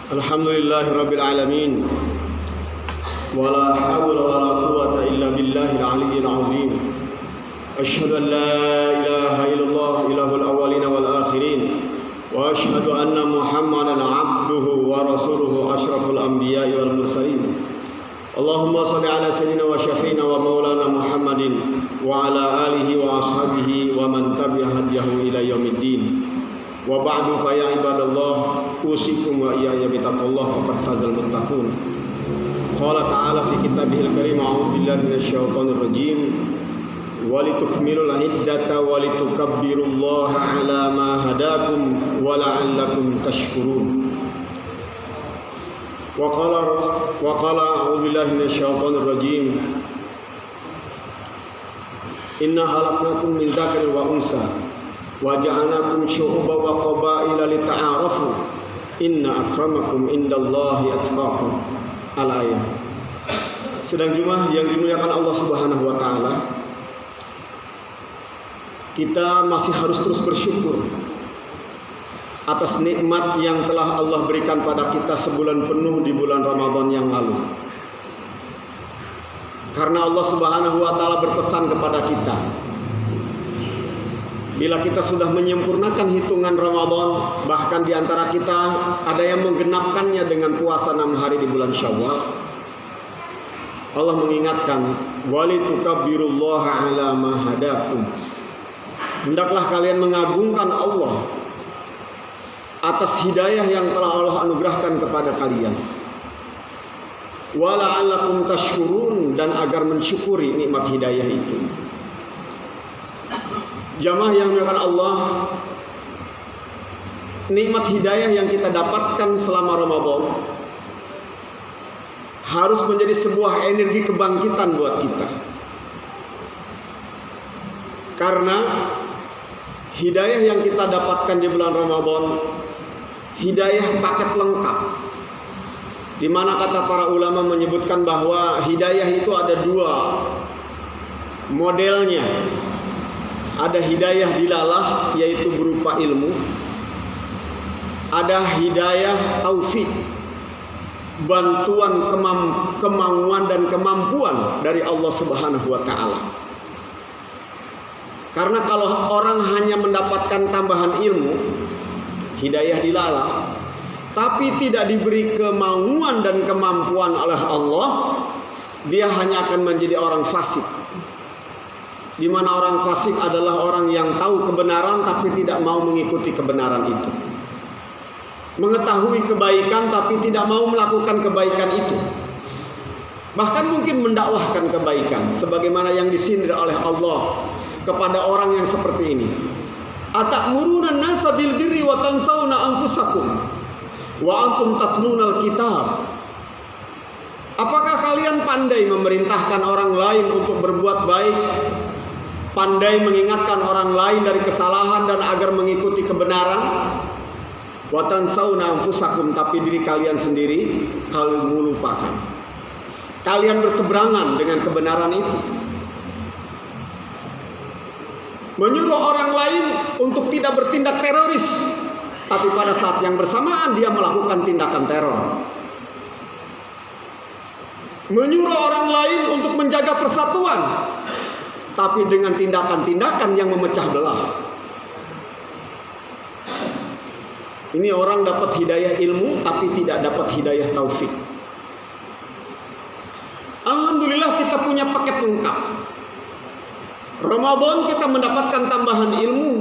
Alhamdulillahi Rabbil Alamin. Wala hawla wala quwwata illa billahil aliyyil azim. Asyhadu an la ilaha illallah ilahul awwalin wal akhirin. Wa asyhadu anna Muhammadan abduhu wa rasuluhu asyraful anbiya'i wal mursalin. Allahumma salli ala sayyidina wa syafi'ina wa maulana Muhammadin wa ala alihi wa ashabihi wa man tabi'a hadiyahu ila yaumiddin. Wa ba'du fa ya ibadallah usikum wa iyaya bittaqullah faqad fazal muttaqun. Qala ta'ala fi kitabihil karim a'udzu billahi minasyaitonir rajim wa litukmilul iddata wa litukabbirullaha 'ala ma hadakum wa la'allakum tashkurun. Wa qala a'udzu billahi minasyaitonir rajim inna khalaqnakum min dzakarin wa unsa wa ja'alnakum syu'uban wa qabaila lita'arafu inna akramakum indallahi atqakum. Al-ayah. Sedang Jumat yang dimuliakan Allah Subhanahu wa taala, kita masih harus terus bersyukur atas nikmat yang telah Allah berikan pada kita sebulan penuh di bulan Ramadan yang lalu. Karena Allah Subhanahu wa taala berpesan kepada kita, bila kita sudah menyempurnakan hitungan Ramadan, bahkan di antara kita ada yang menggenapkannya dengan puasa 6 hari di bulan Syawal, Allah mengingatkan, walitukabbirullaha 'ala ma hadakum. Hendaklah kalian mengagungkan Allah atas hidayah yang telah Allah anugerahkan kepada kalian. Wa la'allakum tashkurun, dan agar mensyukuri nikmat hidayah itu. Jamaah yang dimuliakan Allah, nikmat hidayah yang kita dapatkan selama Ramadan harus menjadi sebuah energi kebangkitan buat kita. Karena hidayah yang kita dapatkan di bulan Ramadan, hidayah paket lengkap. Di mana kata para ulama menyebutkan bahwa hidayah itu ada 2 modelnya. Ada hidayah dilalah, yaitu berupa ilmu. Ada hidayah taufik, bantuan kemauan dan kemampuan dari Allah Subhanahu wa taala. Karena kalau orang hanya mendapatkan tambahan ilmu, hidayah dilalah, tapi tidak diberi kemauan dan kemampuan oleh Allah, dia hanya akan menjadi orang fasik. Di mana orang fasik adalah orang yang tahu kebenaran tapi tidak mau mengikuti kebenaran itu. Mengetahui kebaikan tapi tidak mau melakukan kebaikan itu. Bahkan mungkin mendakwahkan kebaikan, sebagaimana yang disindir oleh Allah kepada orang yang seperti ini. Atamuruna an-nasa bil birri wa tansawna anfusakum wa antum tatlunal kitab. Apakah kalian pandai memerintahkan orang lain untuk berbuat baik, pandai mengingatkan orang lain dari kesalahan dan agar mengikuti kebenaran? Wa tansawna anfusakum, tapi diri kalian sendiri kalian melupakan. Kalian berseberangan dengan kebenaran itu. Menyuruh orang lain untuk tidak bertindak teroris, tapi pada saat yang bersamaan dia melakukan tindakan teror. Menyuruh orang lain untuk menjaga persatuan, tapi dengan tindakan-tindakan yang memecah belah. Ini orang dapat hidayah ilmu tapi tidak dapat hidayah taufik. Alhamdulillah kita punya paket lengkap. Ramadan kita mendapatkan tambahan ilmu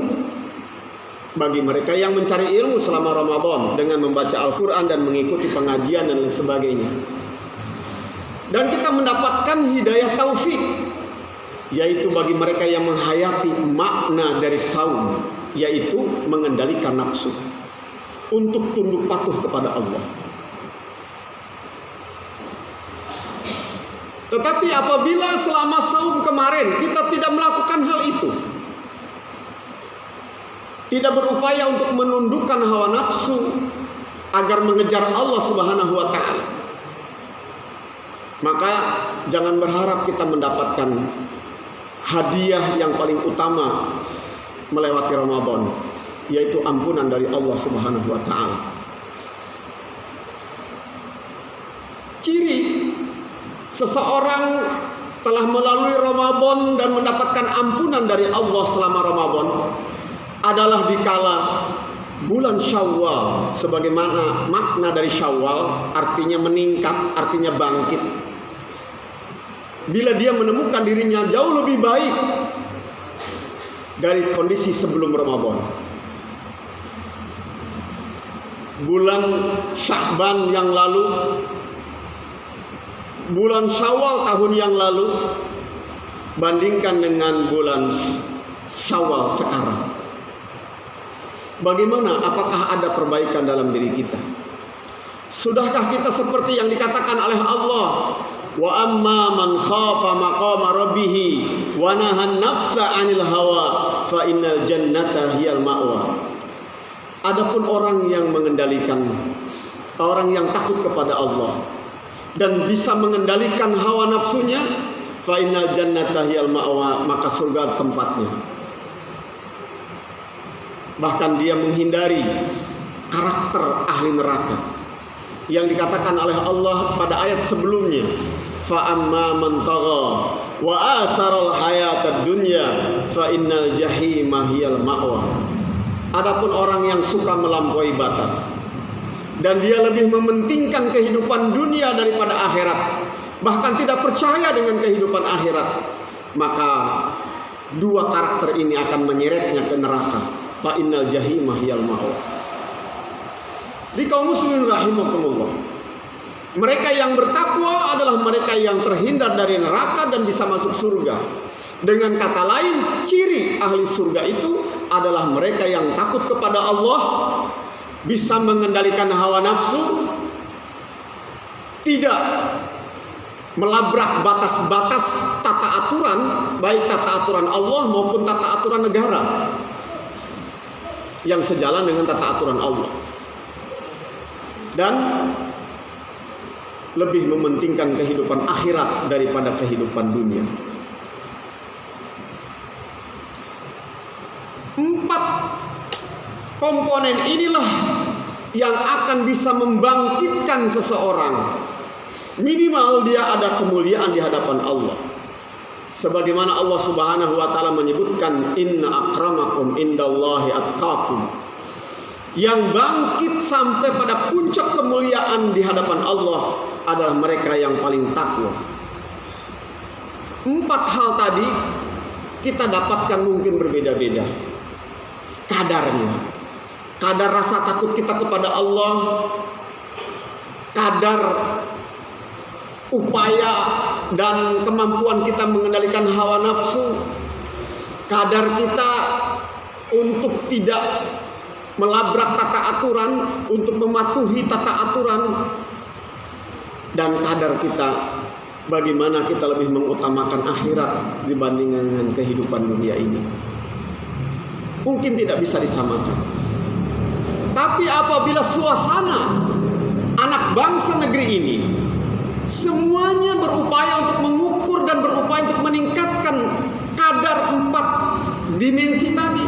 bagi mereka yang mencari ilmu selama Ramadan dengan membaca Al-Quran dan mengikuti pengajian dan lain sebagainya. Dan kita mendapatkan hidayah taufik, yaitu bagi mereka yang menghayati makna dari saum, yaitu mengendalikan nafsu untuk tunduk patuh kepada Allah. Tetapi apabila selama saum kemarin kita tidak melakukan hal itu, tidak berupaya untuk menundukkan hawa nafsu agar mengejar Allah Subhanahu wa taala, maka jangan berharap kita mendapatkan hadiah yang paling utama melewati Ramadan, yaitu ampunan dari Allah Subhanahu wa taala. seseorang telah melalui Ramadan dan mendapatkan ampunan dari Allah selama Ramadan adalah dikala bulan Syawal, sebagaimana makna dari Syawal artinya meningkat, artinya bangkit. Bila dia menemukan dirinya jauh lebih baik dari kondisi sebelum Ramadan. Bulan Sya'ban yang lalu, bulan Syawal tahun yang lalu, bandingkan dengan bulan Syawal sekarang. Bagaimana? Apakah ada perbaikan dalam diri kita? Sudahkah kita seperti yang dikatakan oleh Allah, wa amma man khafa maqama rabbih wa nahan nafsa 'anil hawa fa innal jannata hiyal ma'wa. Adapun orang yang mengendalikan, orang yang takut kepada Allah dan bisa mengendalikan hawa nafsunya, fa innal jannata hiyal ma'wa, maka surga tempatnya. Bahkan dia menghindari karakter ahli neraka yang dikatakan oleh Allah pada ayat sebelumnya, fa amma man tagha wa asaral hayatad dunya fa innal jahima hiyal ma'wa. Adapun orang yang suka melampaui batas dan dia lebih mementingkan kehidupan dunia daripada akhirat, bahkan tidak percaya dengan kehidupan akhirat, maka dua karakter ini akan menyeretnya ke neraka. Fa innal jahima hiyal ma'wa. Di kaum muslimin rahimakumullah, mereka yang bertakwa adalah mereka yang terhindar dari neraka dan bisa masuk surga. Dengan kata lain, ciri ahli surga itu adalah mereka yang takut kepada Allah, bisa mengendalikan hawa nafsu, tidak melabrak batas-batas tata aturan, baik tata aturan Allah maupun tata aturan negara yang sejalan dengan tata aturan Allah, dan lebih mementingkan kehidupan akhirat daripada kehidupan dunia. 4 komponen inilah yang akan bisa membangkitkan seseorang. Minimal dia ada kemuliaan di hadapan Allah. Sebagaimana Allah Subhanahu wa taala menyebutkan, inna akramakum indallahi atqakum. Yang bangkit sampai pada puncak kemuliaan di hadapan Allah adalah mereka yang paling takwa. 4 hal tadi kita dapatkan mungkin berbeda-beda kadarnya. Kadar rasa takut kita kepada Allah, kadar upaya dan kemampuan kita mengendalikan hawa nafsu, kadar kita untuk tidak melabrak tata aturan, untuk mematuhi tata aturan, dan kadar kita bagaimana kita lebih mengutamakan akhirat dibandingkan dengan kehidupan dunia ini. Mungkin tidak bisa disamakan. Tapi apabila suasana anak bangsa negeri ini semuanya berupaya untuk mengukur dan berupaya untuk meningkatkan kadar 4 dimensi tadi,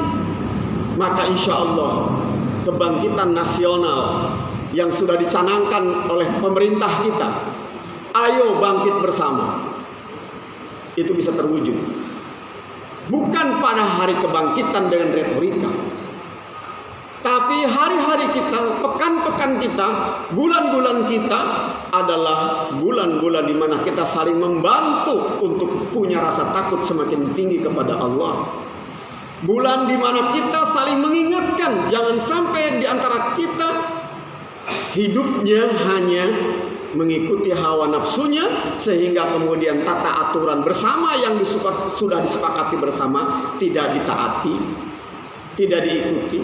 maka insya Allah kebangkitan nasional yang sudah dicanangkan oleh pemerintah kita, ayo bangkit bersama, itu bisa terwujud. Bukan pada hari kebangkitan dengan retorika, tapi hari-hari kita, pekan-pekan kita, bulan-bulan kita adalah bulan-bulan di mana kita saling membantu untuk punya rasa takut semakin tinggi kepada Allah. Bulan di mana kita saling mengingatkan, jangan sampai di antara kita hidupnya hanya mengikuti hawa nafsunya, sehingga kemudian tata aturan bersama yang sudah disepakati bersama tidak ditaati, tidak diikuti.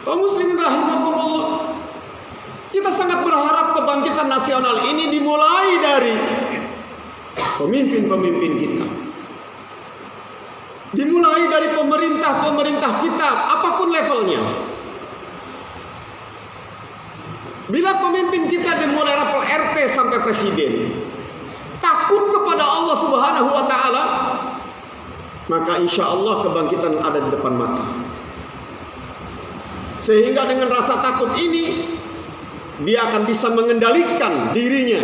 Kaum muslimin rahimakumullah, kita sangat berharap kebangkitan nasional ini dimulai dari pemimpin-pemimpin kita, dimulai dari pemerintah-pemerintah kita, apapun levelnya. Bila pemimpin kita dimulai level RT sampai presiden takut kepada Allah Subhanahu wa taala, maka insya Allah kebangkitan ada di depan mata. Sehingga dengan rasa takut ini dia akan bisa mengendalikan dirinya.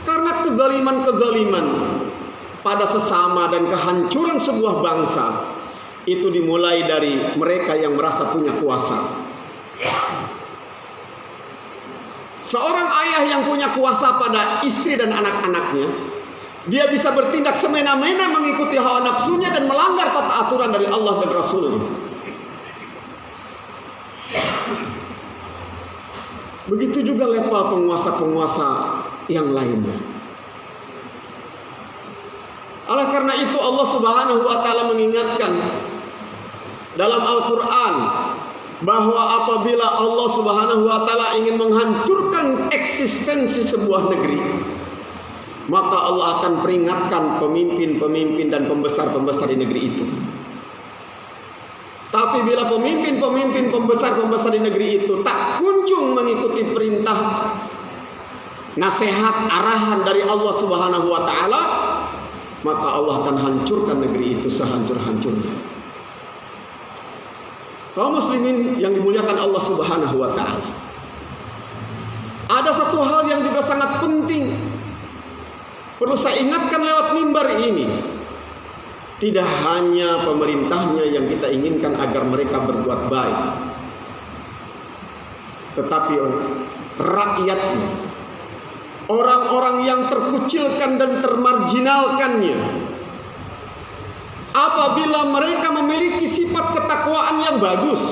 Karena kezaliman-kezaliman pada sesama dan kehancuran sebuah bangsa itu dimulai dari mereka yang merasa punya kuasa. Seorang ayah yang punya kuasa pada istri dan anak-anaknya, dia bisa bertindak semena-mena mengikuti hawa nafsunya dan melanggar tata aturan dari Allah dan Rasulnya. Begitu juga level penguasa-penguasa yang lainnya. Oleh karena itu Allah Subhanahu wa taala mengingatkan dalam Al-Qur'an bahwa apabila Allah Subhanahu wa taala ingin menghancurkan eksistensi sebuah negeri, maka Allah akan peringatkan pemimpin-pemimpin dan pembesar-pembesar di negeri itu. Tapi bila pemimpin-pemimpin pembesar-pembesar di negeri itu tak kunjung mengikuti perintah, nasihat, arahan dari Allah Subhanahu wa taala, maka Allah akan hancurkan negeri itu sehancur-hancurnya. Kaum muslimin yang dimuliakan Allah Subhanahu wa taala, ada satu hal yang juga sangat penting perlu saya ingatkan lewat mimbar ini. Tidak hanya pemerintahnya yang kita inginkan agar mereka berbuat baik, tetapi rakyatnya, orang-orang yang terkucilkan dan termarginalkannya, apabila mereka memiliki sifat ketakwaan yang bagus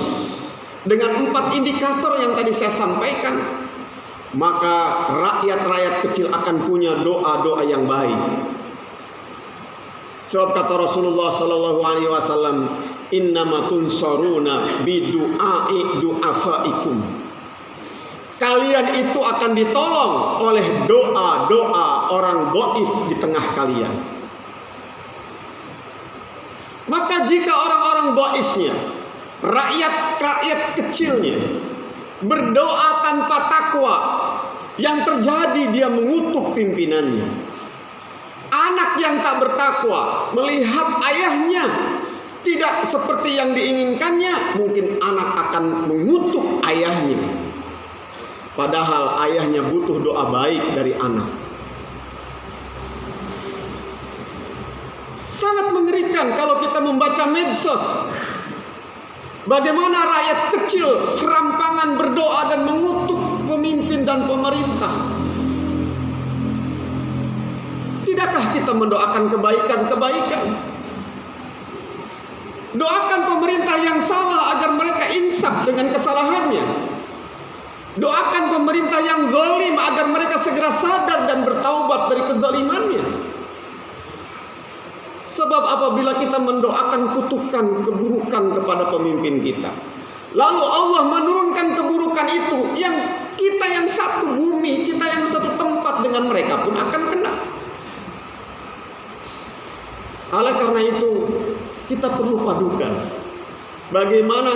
dengan 4 indikator yang tadi saya sampaikan, maka rakyat-rakyat kecil akan punya doa-doa yang baik. Sebab kata Rasulullah sallallahu alaihi wasallam, "Innama tunsaruna bidu'ai du'afaikum." Kalian itu akan ditolong oleh doa-doa orang dhaif di tengah kalian. Maka jika orang-orang dhaifnya, rakyat kecilnya berdoa tanpa takwa, yang terjadi dia mengutuk pimpinannya. Anak yang tak bertakwa melihat ayahnya tidak seperti yang diinginkannya, mungkin anak akan mengutuk ayahnya. Padahal ayahnya butuh doa baik dari anak. Sangat mengerikan kalau kita membaca medsos. Bagaimana rakyat kecil serampangan berdoa dan mengutuk pemimpin dan pemerintah. Tidakkah kita mendoakan kebaikan-kebaikan? Doakan pemerintah yang salah agar mereka insaf dengan kesalahannya. Doakan pemerintah yang zalim agar mereka segera sadar dan bertaubat dari kezalimannya. Sebab apabila kita mendoakan kutukan, keburukan kepada pemimpin kita, lalu Allah menurunkan keburukan itu, yang kita yang satu bumi, kita yang satu tempat dengan mereka pun akan kena. Oleh karena itu kita perlu padukan bagaimana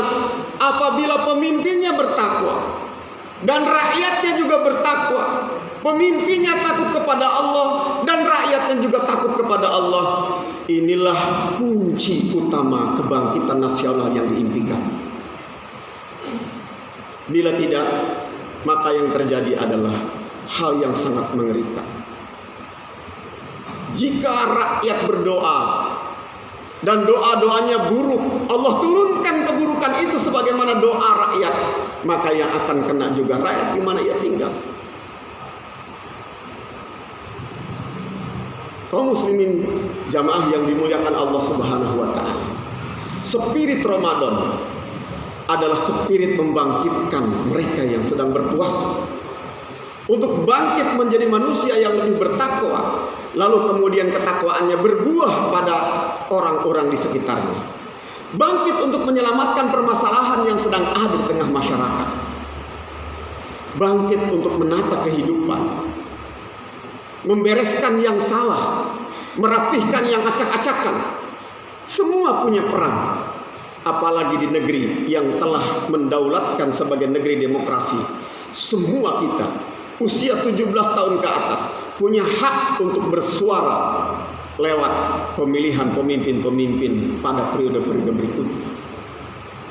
apabila pemimpinnya bertakwa dan rakyatnya juga bertakwa, pemimpinnya takut kepada Allah dan rakyatnya juga takut kepada Allah. Inilah kunci utama kebangkitan nasional yang diimpikan. Bila tidak, maka yang terjadi adalah hal yang sangat mengerikan. Jika rakyat berdoa dan doa-doanya buruk, Allah turunkan keburukan itu sebagaimana doa rakyat, maka yang akan kena juga rakyat di mana ia tinggal. Kaum muslimin jamaah yang dimuliakan Allah Subhanahu wa taala, spirit Ramadan adalah spirit membangkitkan mereka yang sedang berpuasa untuk bangkit menjadi manusia yang lebih bertakwa, lalu kemudian ketakwaannya berbuah pada orang-orang di sekitarnya. Bangkit untuk menyelamatkan permasalahan yang sedang ada di tengah masyarakat. Bangkit untuk menata kehidupan, membereskan yang salah, merapihkan yang acak-acakan. Semua punya peran. Apalagi di negeri yang telah mendaulatkan sebagai negeri demokrasi. Semua kita usia 17 tahun ke atas punya hak untuk bersuara lewat pemilihan pemimpin-pemimpin pada periode-periode berikutnya.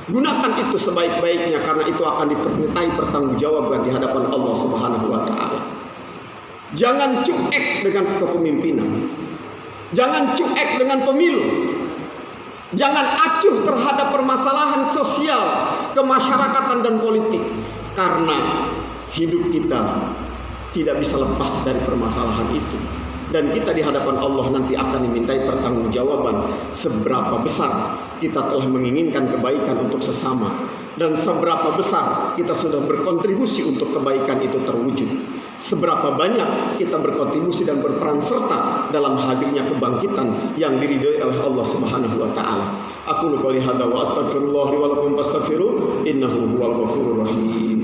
Gunakan itu sebaik-baiknya, karena itu akan dimintai pertanggungjawaban di hadapan Allah Subhanahu wa taala. Jangan cuek dengan kepemimpinan. Jangan cuek dengan pemilu. Jangan acuh terhadap permasalahan sosial, kemasyarakatan dan politik, karena hidup kita tidak bisa lepas dari permasalahan itu. Dan kita di hadapan Allah nanti akan dimintai pertanggungjawaban seberapa besar kita telah menginginkan kebaikan untuk sesama, dan seberapa besar kita sudah berkontribusi untuk kebaikan itu terwujud. Seberapa banyak kita berkontribusi dan berperan serta dalam hadirnya kebangkitan yang diridhoi oleh Allah Subhanahu wa taala. Aku qouli hadza wa astaghfirullah li wa lakum fastaghfiruh innahu huwal ghafurur rahim.